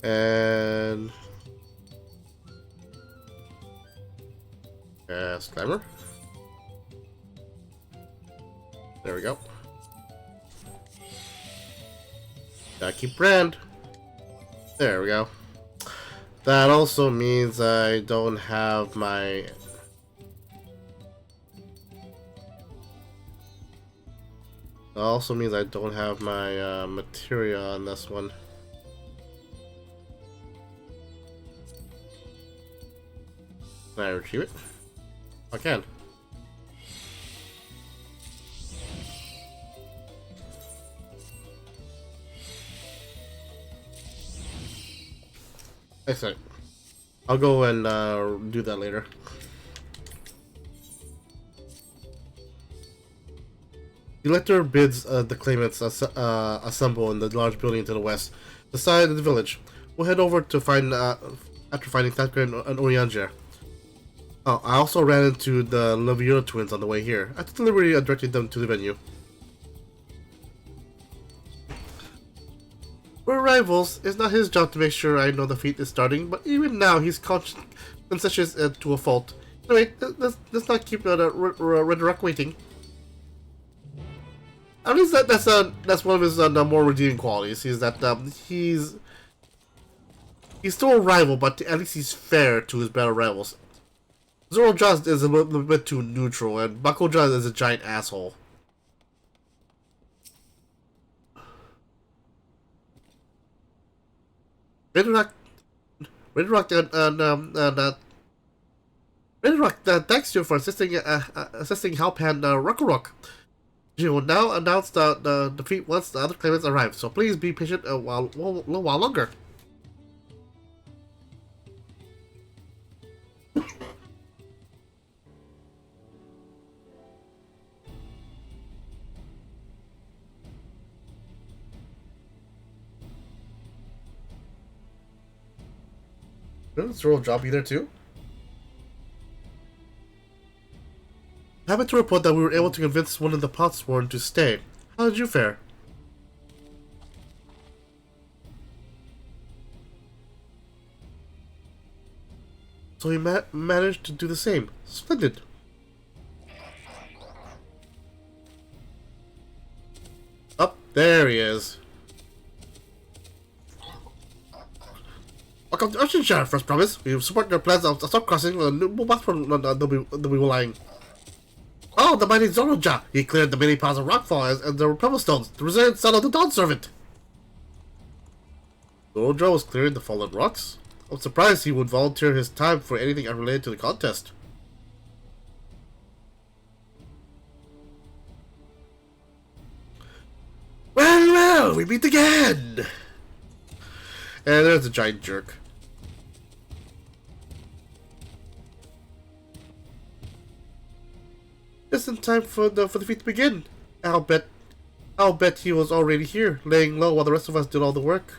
And glamour. There we go. Gotta keep brand. There we go. That also means I don't have my... That also means I don't have my materia on this one. Can I retrieve it? I can. Excellent. I'll go and do that later. The elector bids the claimants assemble in the large building to the west, the side of the village. We'll head over to find after finding Thacker and Orianger. Oh, I also ran into the Laviero twins on the way here. I took the liberty of directing them to the venue. We're rivals. It's not his job to make sure I know the feat is starting, but even now he's concessious to a fault. Anyway, let's not keep Red Rock waiting. At least that's one of his more redeeming qualities. Is that he's still a rival, but at least he's fair to his better rivals. Zoro Just is a little bit too neutral, and Bako Just is a giant asshole. Red Rock, thanks you for assisting Halpan Rock. You will now announce the defeat once the other claimants arrive, so please be patient a while longer. Didn't Zoro job be there too? Happy to report that we were able to convince one of the Potsworn to stay. How did you fare? So he managed to do the same. Splendid. Up there he is. Welcome to Oceanshire, first promise. We support your plans of stop crossing the new Potsworn they'll be lying. Oh, the mighty Zoroja! He cleared the many piles of rockfall and the pebble stones, the resilient son of the Dawn Servant! Zoroja was clearing the fallen rocks? I'm surprised he would volunteer his time for anything unrelated to the contest. Well, we meet again! And there's a giant jerk. Just in time for the feat to begin. I'll bet he was already here, laying low while the rest of us did all the work.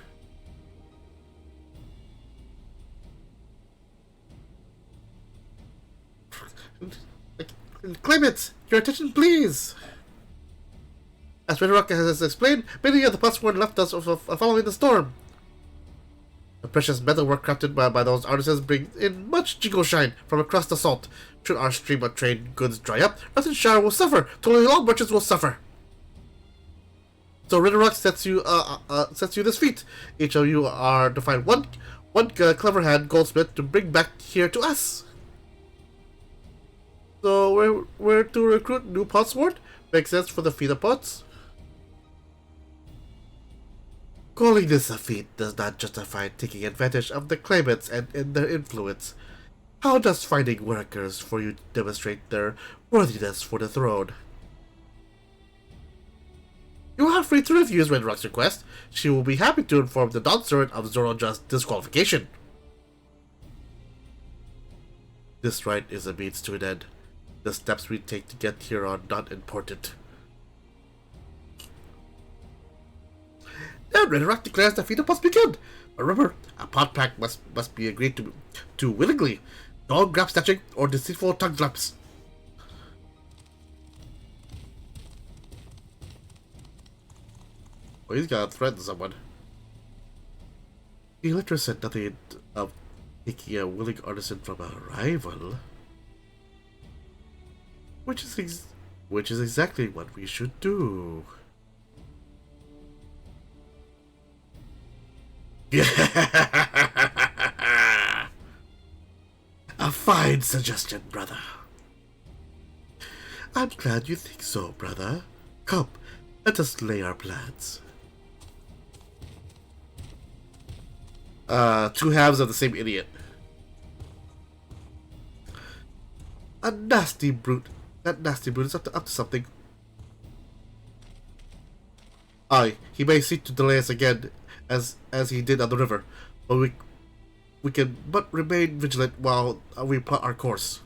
Claimants, your attention, please. As Red Rock has explained, many of the Potsworn left us following the storm. The precious metalwork crafted by those artisans brings in much jingle shine from across the salt. Should our stream of trade goods dry up, Shire will suffer. Totally all merchants will suffer. So Red Rock sets you this feat. Each of you are to find one clever hand goldsmith to bring back here to us. So we're to recruit new Potsworn? Makes sense for the feat of pots. Calling this a feat does not justify taking advantage of the claimants and their influence. How does finding workers for you demonstrate their worthiness for the throne? You are free to refuse Red Rock's request. She will be happy to inform the Dawn Servant of Zoroja's disqualification. This right is a means to an end. The steps we take to get here are not important. Then Red Rock declares the feat must begin. But remember, a pot pack must be agreed to willingly. No grab snatching or deceitful tongue slaps. Oh, he's gotta threaten someone. The elector said nothing of taking a willing artisan from a rival. Which is exactly what we should do. A fine suggestion, brother. I'm glad you think so, brother. Come, let us lay our plans. Two halves of the same idiot. A nasty brute. That nasty brute is up to something. Aye, he may seek to delay us again, as he did on the river, but We can but remain vigilant while we plot our course.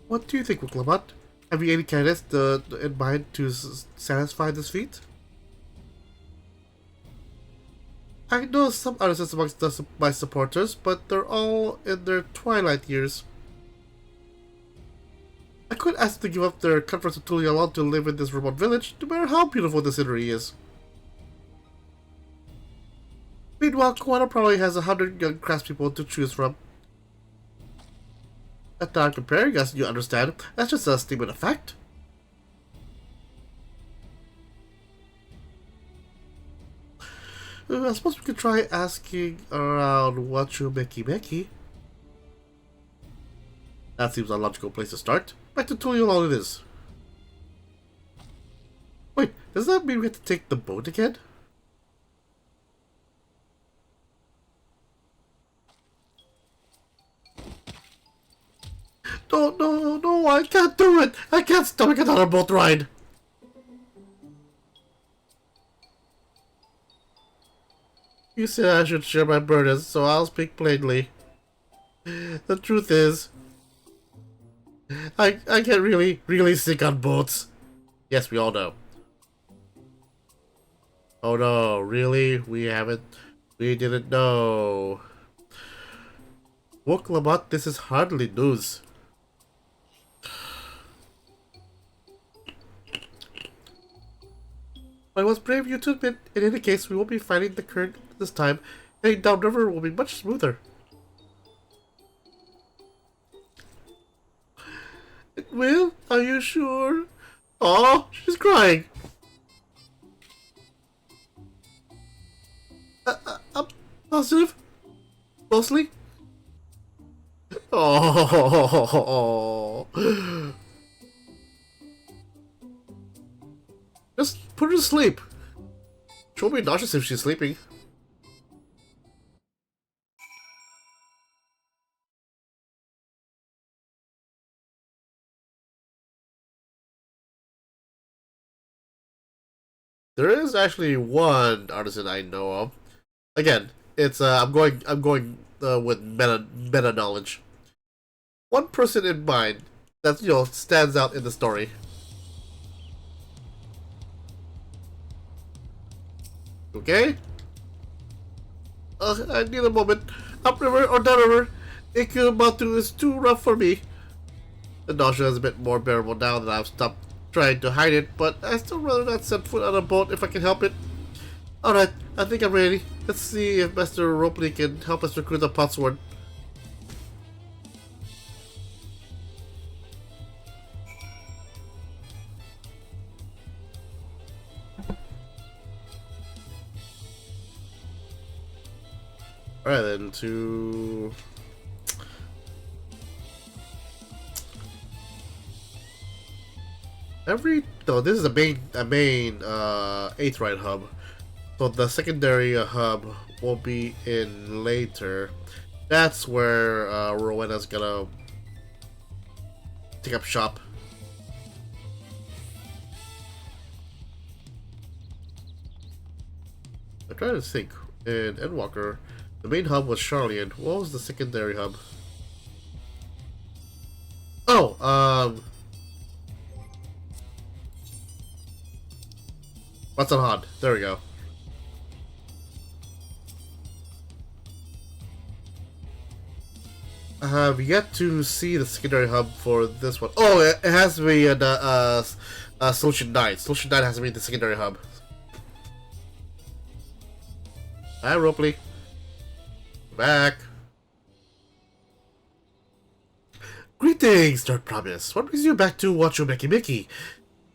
What do you think, Wiklamat? Have you any candidates in mind to satisfy this feat? I know some artists amongst my supporters, but they're all in their twilight years. I could ask them to give up their comforts of Tulialon to live in this remote village, no matter how beautiful the scenery is. Meanwhile, Koana probably has 100 young craftspeople to choose from. That's not comparing us, you understand. That's just a statement of fact. I suppose we could try asking around Wachumeki. That seems a logical place to start. Back to Tulialon it is. Wait, does that mean we have to take the boat again? No, I can't do it! I can't stomach another boat ride! You said I should share my burdens, so I'll speak plainly. The truth is, I get really sick on boats. Yes, we all know. Oh no, really? We didn't know. Woklamat, this is hardly news. But it was brave of you to admit. In any case, we won't be fighting the current this time. Heading downriver will be much smoother. It will? Are you sure? Oh, she's crying. I'm positive. Mostly. Oh. Just put her to sleep. She won't be nauseous if she's sleeping. There is actually one artisan I know of. Again, it's I'm going with meta knowledge. One person in mind that stands out in the story. Okay? I need a moment. Upriver or downriver, Ikubatu is too rough for me. The nausea is a bit more bearable now that I've stopped trying to hide it, but I still rather not set foot on a boat if I can help it. Alright, I think I'm ready. Let's see if Master Ropley can help us recruit the Potsword. Alright then, to... this is a main 8th ride hub. So the secondary hub will be in later. That's where Rowena's gonna take up shop. I'm trying to think. In Endwalker, the main hub was Charlian. What was the secondary hub? Oh, what's on Hod? There we go. I have yet to see the secondary hub for this one. Oh, it has to be Solution 9. Solution 9 has to be the secondary hub. Hi, Ropley. Back. Greetings, Dark Promise. What brings you back to Wachumeki?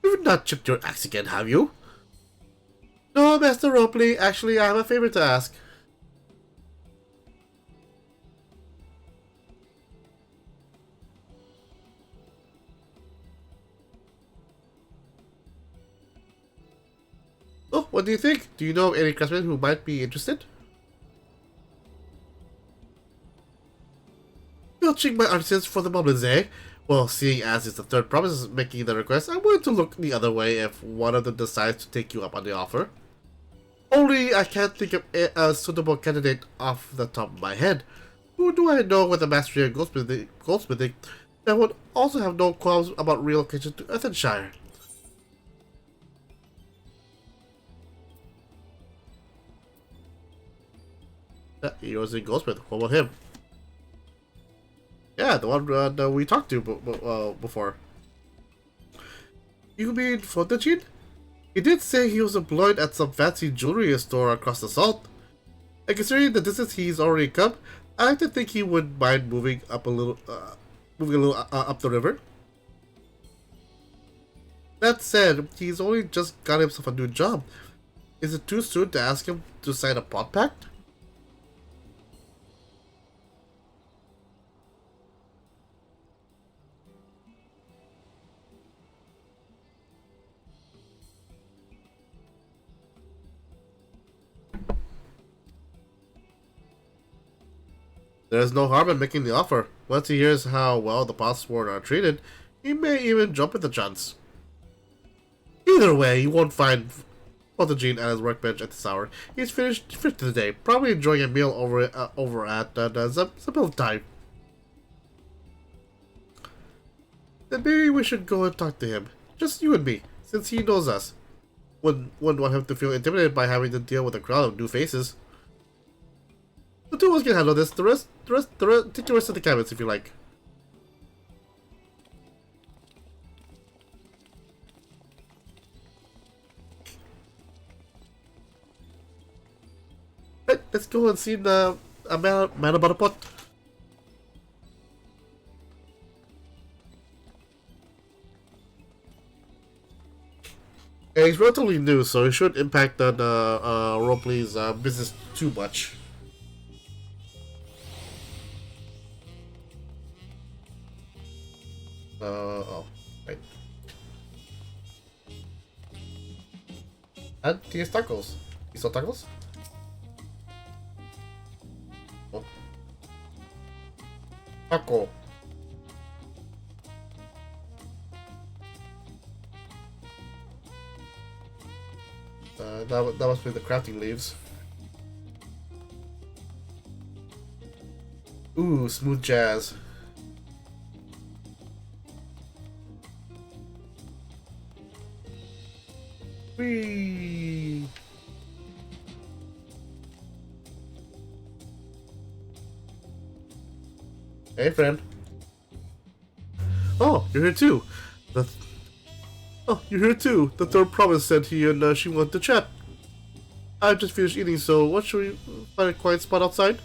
You've not chipped your axe again, have you? No, Master Ropley. Actually, I have a favor to ask. Oh, what do you think? Do you know any craftsmen who might be interested? Filching my artisans for the moment, eh? Well, seeing as it's the third promise making the request, I'm willing to look the other way if one of them decides to take you up on the offer. Only I can't think of a suitable candidate off the top of my head. Who do I know with a mastery of goldsmithing that would also have no qualms about relocation to Earthenshire? He was a goldsmith. What about him? Yeah, the one that we talked to before. You mean Photogene? He did say he was employed at some fancy jewelry store across the salt. And considering the distance he's already come, I like to think he would mind moving up a little, up the river. That said, he's only just got himself a new job. Is it too soon to ask him to sign a pot pact? There's no harm in making the offer. Once he hears how well the Potsworn are treated, he may even jump at the chance. Either way, you won't find Photogene at his workbench at this hour. He's finished for the day, probably enjoying a meal over at Zabil time. Then maybe we should go and talk to him. Just you and me, since he knows us. Wouldn't want him to feel intimidated by having to deal with a crowd of new faces. The two of us can handle this. Take the rest of the cabins if you like. Right, let's go and see the man about a pot. Yeah, he's relatively new, so he shouldn't impact on Ropley's business too much. Oh, right. And tienes tacos. ¿Hizo tacos? Oh. Taco. That must be the crafting leaves. Ooh, smooth jazz. Whee! Hey, friend. Oh, you're here too. You're here too. The third promise said he and she wanted to chat. I just finished eating, so what should we find a quiet spot outside?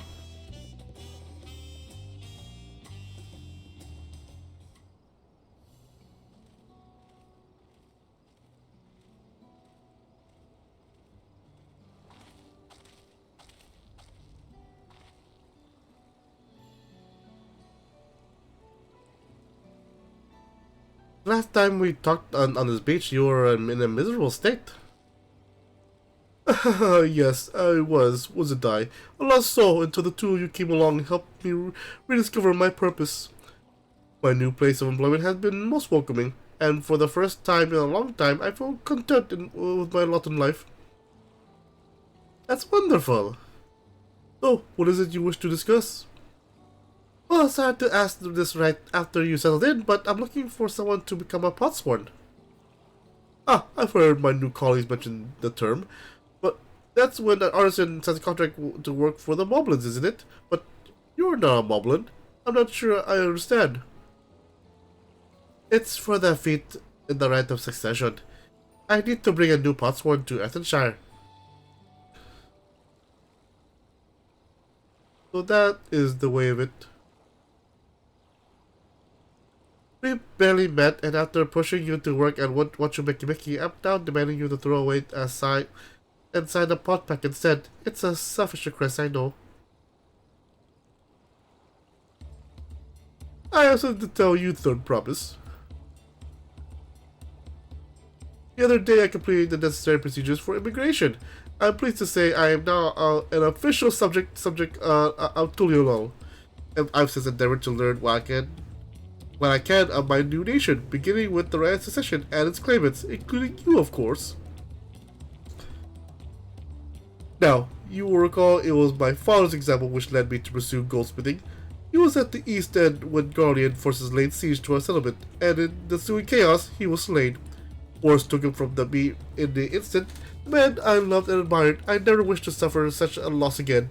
Last time we talked on this beach, you were in a miserable state. Yes, I wasn't I? Alas so, until the two of you came along and helped me rediscover my purpose. My new place of employment has been most welcoming, and for the first time in a long time, I feel content with my lot in life. That's wonderful. So, what is it you wish to discuss? Well, sorry to ask this right after you settled in, but I'm looking for someone to become a Potsworn. Ah, I've heard my new colleagues mention the term, but that's when an artisan signs a contract to work for the Moblins, isn't it? But you're not a Moblin. I'm not sure I understand. It's for the feat in the right of succession. I need to bring a new Potsworn to Earthenshire. So that is the way of it. We barely met, and after pushing you to work and what you Mickey, I'm now demanding you to throw away a sign and sign a pot pack instead. It's a selfish request, I know. I also have to tell you third promise. The other day I completed the necessary procedures for immigration. I'm pleased to say I am now an official subject of Tuliolol, and I've since endeavored to learn what I can of my new nation, beginning with the right of succession and its claimants, including you, of course. Now, you will recall it was my father's example which led me to pursue goldsmithing. He was at the East End when Guardian forces laid siege to our settlement, and in the ensuing chaos, he was slain. Wars took him from me in the instant. The man I loved and admired, I never wished to suffer such a loss again.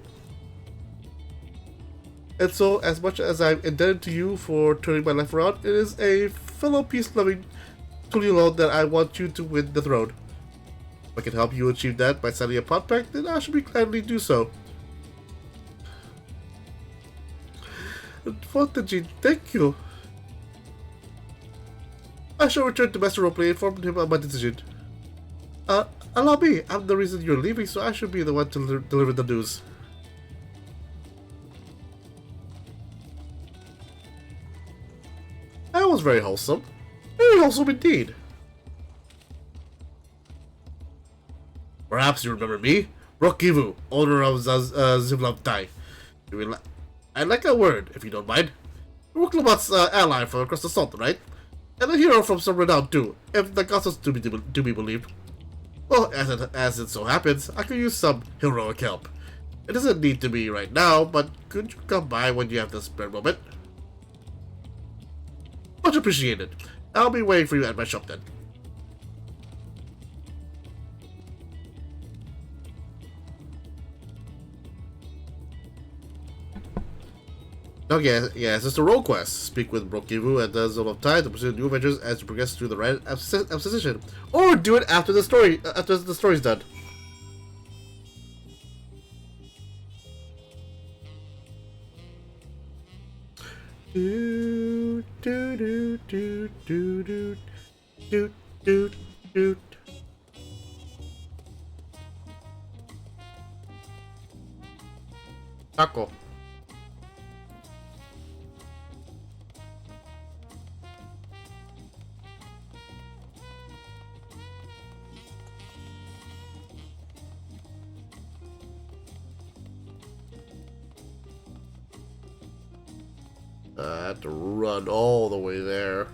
And so, as much as I'm indebted to you for turning my life around, it is a fellow peace-loving Tulio that I want you to win the throne. If I can help you achieve that by signing a compact, then I should be gladly do so. Fontaine, thank you. I shall return to Master Roleplay and inform him of my decision. Allow me. I'm the reason you're leaving, so I should be the one to deliver the news. That was very wholesome. Very wholesome indeed. Perhaps you remember me? Rokivu, owner of Zivlavtai. I'd like a word, if you don't mind. You're Woklabat's ally from across the salt, right? And a hero from some renown too, if the gossips to be believed. Well, as it so happens, I could use some heroic help. It doesn't need to be right now, but could you come by when you have the spare moment? Much appreciated. I'll be waiting for you at my shop then. Okay, yes, it's a role quest. Speak with Brokivu at the Zone of Time to pursue new adventures as you progress through the right exposition. Or do it after the story's done. Do do do do do do do do do. Taco. I had to run all the way there.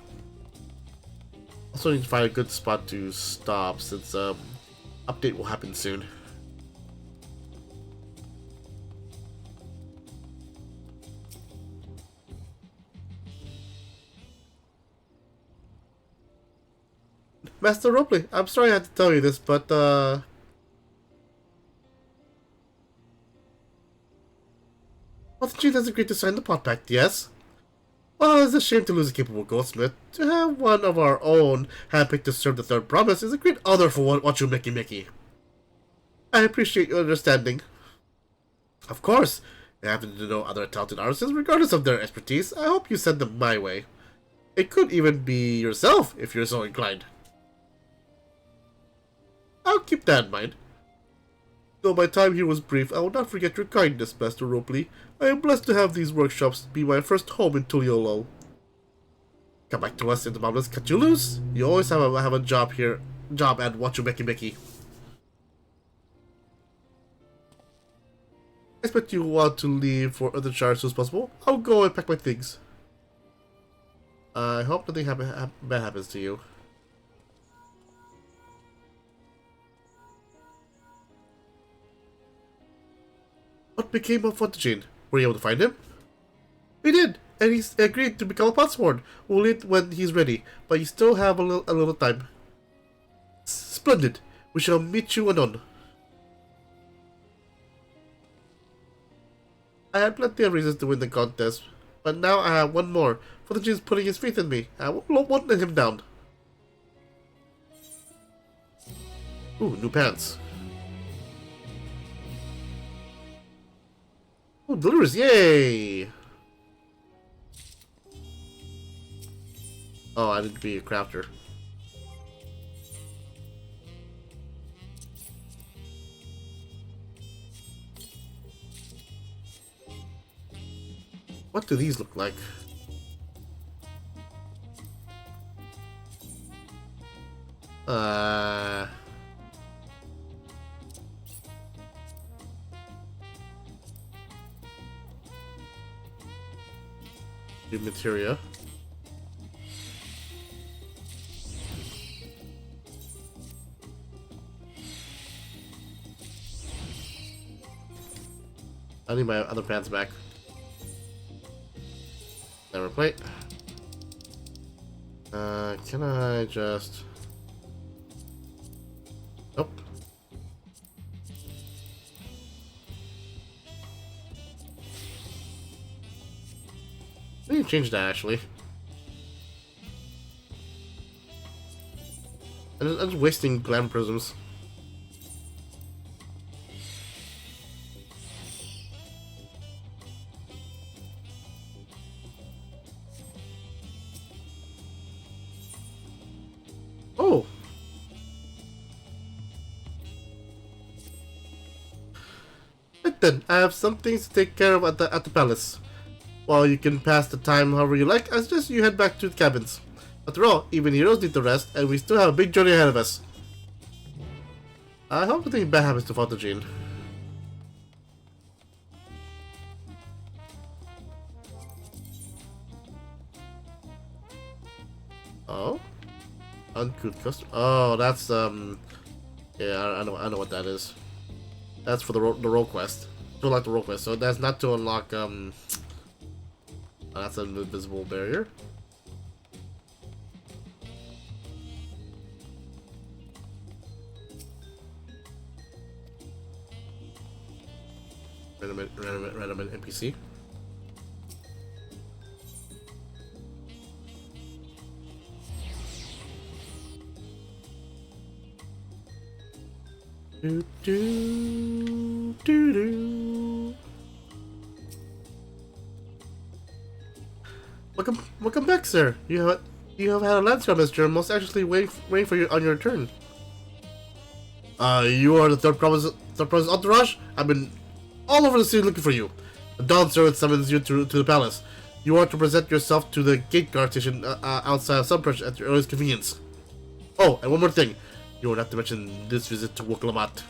Also need to find a good spot to stop since update will happen soon. Master Ropley, I'm sorry I had to tell you this, but G has agreed to sign the pot pact, yes? Well, it's a shame to lose a capable goldsmith. To have one of our own handpicked to serve the third promise is a great honor for Wachu Mickey. I appreciate your understanding. Of course, if you happen to know other talented artisans, regardless of their expertise, I hope you send them my way. It could even be yourself, if you're so inclined. I'll keep that in mind. Though my time here was brief, I will not forget your kindness, Master Ropley. I am blessed to have these workshops be my first home in Tuliolo. Come back to us in the mountains, cut you loose. You always have a job here, at Wachu Mickey. I expect you want to leave for other shires as soon as possible. I'll go and pack my things. I hope nothing bad happens to you. What became of Fontaine? Were you able to find him? We did, and he's agreed to become a potsword. We'll leave when he's ready, but you still have a little time. Splendid. We shall meet you anon. I had plenty of reasons to win the contest, but now I have one more. Fontaine's putting his faith in me. I won't let him down. Ooh, new pants. Oh, delivers, yay! Oh, I need to be a crafter. What do these look like? New materia. I need my other pants back. Never plate. Can I just... Nope. I need to change that, actually. I'm just wasting glam prisms. Oh! Right then, I have some things to take care of at the palace. While you can pass the time however you like, I suggest you head back to the cabins. After all, even heroes need to rest, and we still have a big journey ahead of us. I hope nothing bad happens to Photogene. Oh? Uncouth custom. Oh, that's yeah, I know what that is. That's for the role quest. To unlock the role quest. So that's not to unlock oh, that's an invisible barrier. Random NPC. Do do do do. Welcome back, sir. You have had a landscape visitor, most anxiously waiting for you on your return. You are the third province entourage. I've been all over the city looking for you. The Dawn servant summons you to the palace. You are to present yourself to the gate guard station outside of Sunbridge at your earliest convenience. Oh, and one more thing. You will have to mention this visit to Woklamat.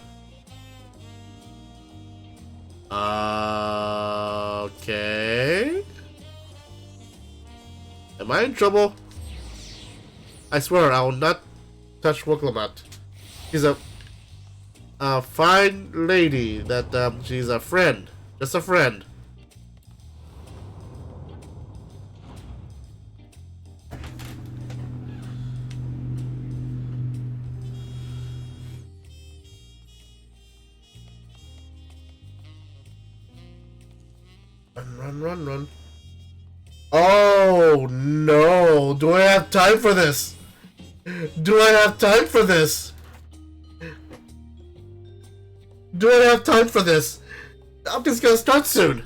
Okay. Am I in trouble? I swear I will not touch Woklamat. She's a fine lady. That she's a friend, just a friend. Run. Oh no! Do I have time for this? Do I have time for this? Do I have time for this? I'm just gonna start soon.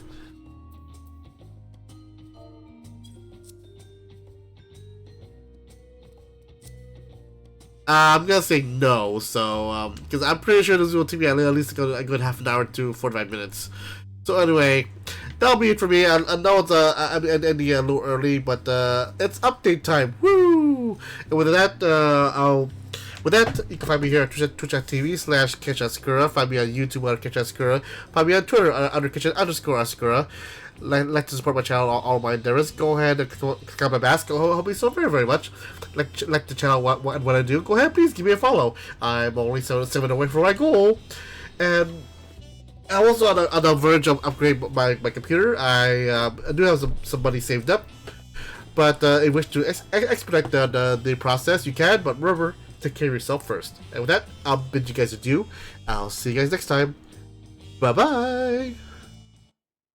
I'm gonna say no, so because I'm pretty sure this will take me at least a good half an hour to 45 minutes. So anyway, that'll be it for me. I know it's I'm ending a little early, but it's update time. Woo! And with that, you can find me here at twitch.tv/KitchenAskura. Find me on YouTube under KitchenAskura. Find me on Twitter under Kitchen_Asakura. Like to support my channel, all my endeavors. Go ahead and click on my basket. It'll help me so very much. Like the channel, what I do. Go ahead, please give me a follow. I'm only 7 away from my goal, and I'm also on the verge of upgrading my computer. I do have some money saved up, but if you wish to expedite the process, you can. But remember, take care of yourself first. And with that, I'll bid you guys adieu. I'll see you guys next time. Bye bye.